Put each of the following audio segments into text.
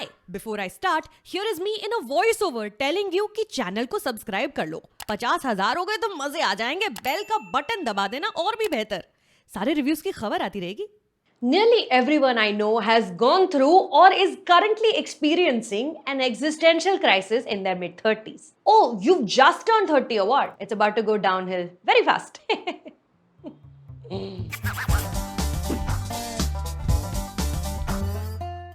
Hi, before I start, here is me in a voice over telling you कि channel को subscribe कर लो। 50,000 हो गए तो मजे आ जाएंगे। बेल का बटन दबा देना और भी बेहतर। सारे रिव्यूज की खबर आती रहेगी। Nearly everyone I know has gone through or is currently experiencing an existential crisis in their mid-30s. Oh, you've just turned 30 or what? It's about to go downhill very fast.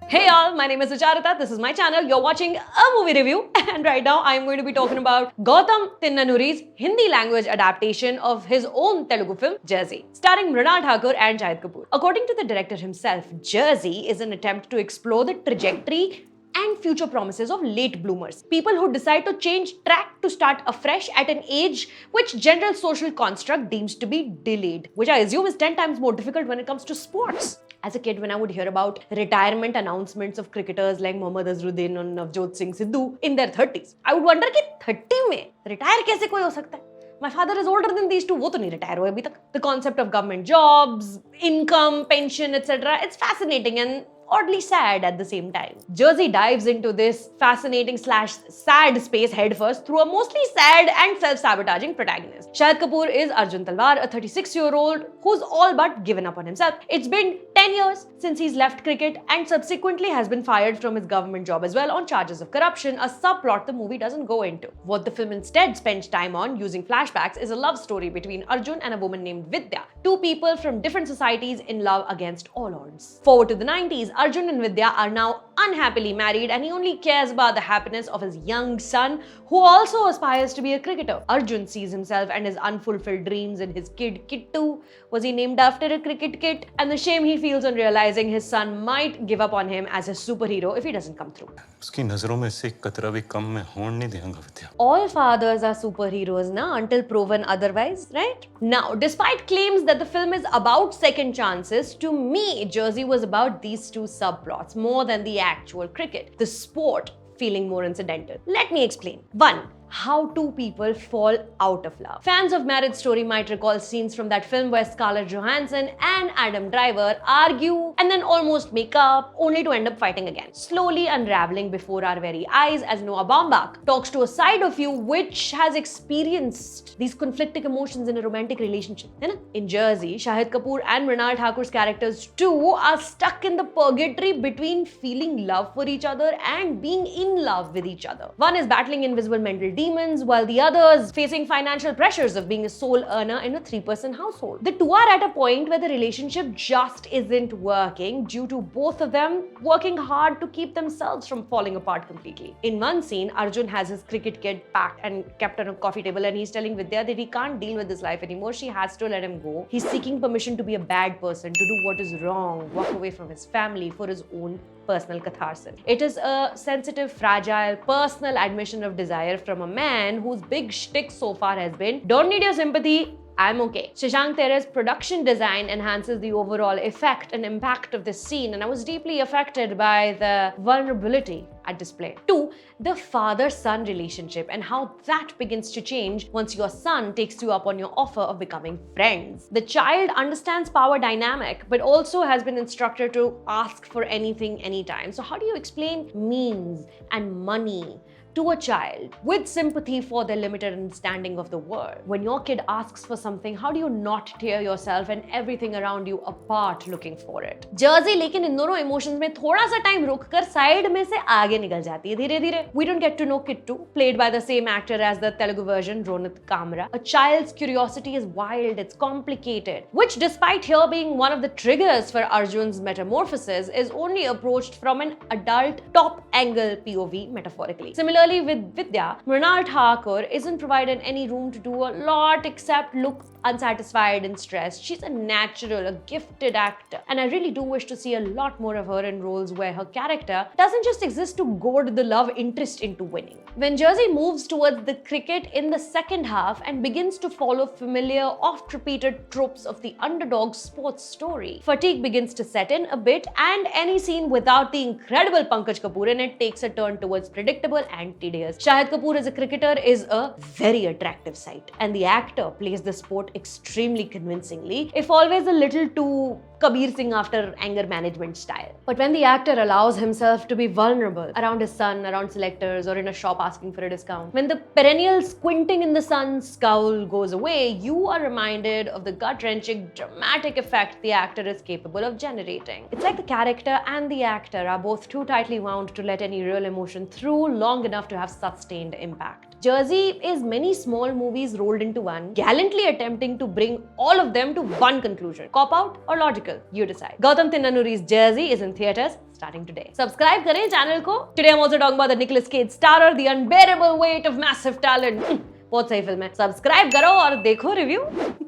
Hey y'all, my name is Sucharita. This is my channel. You're watching a movie review, and right now I'm going to be talking about Gautam Tinnanuri's Hindi language adaptation of his own Telugu film Jersey, starring Mrinal Thakur and Shahid Kapoor. According to the director himself, Jersey is an attempt to explore the trajectory and future promises of late bloomers. People who decide to change track to start afresh at an age which general social construct deems to be delayed, which I assume is 10 times more difficult when it comes to sports. As a kid, when I would hear about retirement announcements of cricketers like Mohammad Azharuddin and Navjot Singh Sidhu in their 30s, I would wonder कि 30 में retire कैसे कोई हो सकता है? My father is older than these two. वो तो नहीं retire हुए अभी तक. The concept of government jobs, income, pension, etc. It's fascinating and oddly sad at the same time. Jersey dives into this fascinating / sad space headfirst through a mostly sad and self-sabotaging protagonist. Shahid Kapoor is Arjun Talwar, a 36-year-old who's all but given up on himself. It's been 10 years since he's left cricket and subsequently has been fired from his government job as well on charges of corruption, a subplot the movie doesn't go into. What the film instead spends time on using flashbacks is a love story between Arjun and a woman named Vidya, two people from different societies in love against all odds. Forward to the 90s, Arjun and Vidya are now unhappily married and he only cares about the happiness of his young son who also aspires to be a cricketer. Arjun sees himself and his unfulfilled dreams in his kid Kittu. Was he named after a cricket kit? And the shame he feels on realizing his son might give up on him as a superhero if he doesn't come through. उसकी नजरों में से कतरा भी कम मैं होने नहीं दूंगा विद्या. All fathers are superheroes now until proven otherwise, right? Now, despite claims that the film is about second chances, to me, Jersey was about these two subplots more than the actual cricket. The sport feeling more incidental. Let me explain. 1. How two people fall out of love. Fans of Marriage Story might recall scenes from that film where Scarlett Johansson and Adam Driver argue and then almost make up, only to end up fighting again, slowly unraveling before our very eyes as Noah Baumbach talks to a side of you which has experienced these conflicting emotions in a romantic relationship. In Jersey, Shahid Kapoor and Mrinal Thakur's characters too are stuck in the purgatory between feeling love for each other and being in love with each other. One is battling invisible mental demons, while the others facing financial pressures of being a sole earner in a 3-person household. The two are at a point where the relationship just isn't working due to both of them working hard to keep themselves from falling apart completely. In one scene, Arjun has his cricket kit packed and kept on a coffee table and he's telling Vidya that he can't deal with this life anymore. She has to let him go. He's seeking permission to be a bad person, to do what is wrong, walk away from his family for his own personal catharsis. It is a sensitive, fragile, personal admission of desire from a man whose big shtick so far has been, don't need your sympathy, I'm okay. Shashank Tere's production design enhances the overall effect and impact of this scene, and I was deeply affected by the vulnerability at display. 2. The father-son relationship and how that begins to change once your son takes you up on your offer of becoming friends. The child understands power dynamic, but also has been instructed to ask for anything, anytime. So how do you explain means and money to a child with sympathy for their limited understanding of the world? When your kid asks for something, how do you not tear yourself and everything around you apart looking for it? Jersey लेकिन इन दोनों emotions में थोड़ा सा time रुककर side में से आगे निकल जाती है धीरे धीरे. We don't get to know Kittu, played by the same actor as the Telugu version, Ronit Kamra. A child's curiosity is wild, it's complicated, which despite here being one of the triggers for Arjun's metamorphosis, is only approached from an adult top-angle POV metaphorically. Similarly, with Vidya, Mrinal Thakur isn't provided any room to do a lot except look unsatisfied and stressed. She's a natural, a gifted actor, and I really do wish to see a lot more of her in roles where her character doesn't just exist to goad the love interest into winning. When Jersey moves towards the cricket in the second half and begins to follow familiar, oft-repeated tropes of the underdog sports story, fatigue begins to set in a bit, and any scene without the incredible Pankaj Kapoor in it takes a turn towards predictable and tedious. Shahid Kapoor as a cricketer is a very attractive sight, and the actor plays the sport extremely convincingly, if always a little too Kabir Singh after anger management style. But when the actor allows himself to be vulnerable around his son, around selectors, or in a shop asking for a discount, when the perennial squinting in the sun scowl goes away, you are reminded of the gut-wrenching, dramatic effect the actor is capable of generating. It's like the character and the actor are both too tightly wound to let any real emotion through long enough to have sustained impact. Jersey is many small movies rolled into one, gallantly attempting to bring all of them to one conclusion. Cop out or logical? You decide. Gautam Tinnanuri's Jersey is in theaters starting today. Subscribe करें channel को. Today I'm also talking about the Nicolas Cage starrer, The Unbearable Weight of Massive Talent. बहुत सही film है. Subscribe करो और देखो review.